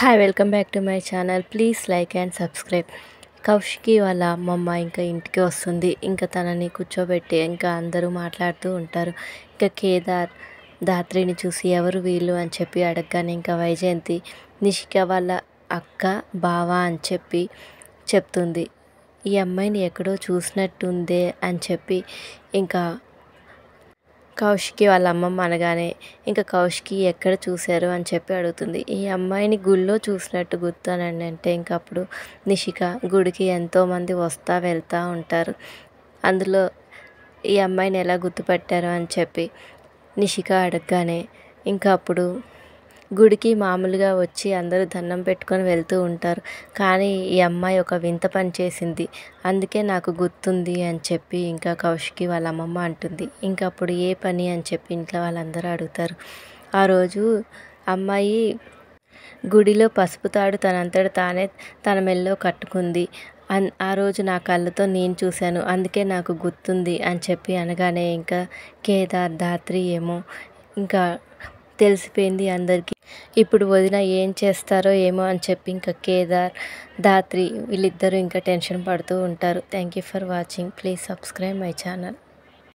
Hi welcome back to my channel. Please like and subscribe. Kaushiki వాళ్ళ అమ్మమ్మ ఇంకా ఇంటికి వస్తుంది. ఇంకా తనని కూర్చోబెట్టి ఇంకా అందరూ మాట్లాడుతూ ఉంటారు. ఇంకా కేదార్ ధాత్రిని చూసి ఎవరు వీళ్ళు అని చెప్పి అడగగానే ఇంకా వైజయంతి నిషిక వాళ్ళ అక్క బావ అని చెప్పి చెప్తుంది. ఈ అమ్మాయిని ఎక్కడో చూసినట్టుందే అని చెప్పి ఇంకా కౌశికి వాళ్ళ అమ్మమ్మ అనగానే ఇంకా కౌశికి ఎక్కడ చూశారు అని చెప్పి అడుగుతుంది. ఈ అమ్మాయిని గుళ్ళో చూసినట్టు గుర్తానండి అంటే ఇంకా అప్పుడు నిషిక గుడికి ఎంతోమంది వస్తూ వెళ్తూ ఉంటారు, అందులో ఈ అమ్మాయిని ఎలా గుర్తుపట్టారు అని చెప్పి నిషిక అడగగానే ఇంకా అప్పుడు గుడికి మామూలుగా వచ్చి అందరూ దండం పెట్టుకొని వెళ్తూ ఉంటారు, కానీ ఈ అమ్మాయి ఒక వింత పని చేసింది, అందుకే నాకు గుర్తుంది అని చెప్పి ఇంకా కౌశికి వాళ్ళ అమ్మమ్మ అంటుంది. ఇంకా అప్పుడు ఏ పని అని చెప్పి ఇంట్లో వాళ్ళందరూ అడుగుతారు. ఆ రోజు అమ్మాయి గుడిలో పసుపు తాడు తనంతట తానే తన మెల్లో కట్టుకుంది, ఆ రోజు నా కళ్ళతో నేను చూశాను, అందుకే నాకు గుర్తుంది అని చెప్పి అనగానే ఇంకా కేదార్ ధాత్రి ఏమో ఇంకా తెలిసిపోయింది అందరికీ. ఇప్పుడు వదిన ఏం చేస్తారో ఏమో అని చెప్పి ఇంకా కేదార్ ధాత్రి వీళ్ళిద్దరూ ఇంకా టెన్షన్ పడుతూ ఉంటారు. Thank you for watching. Please subscribe my channel.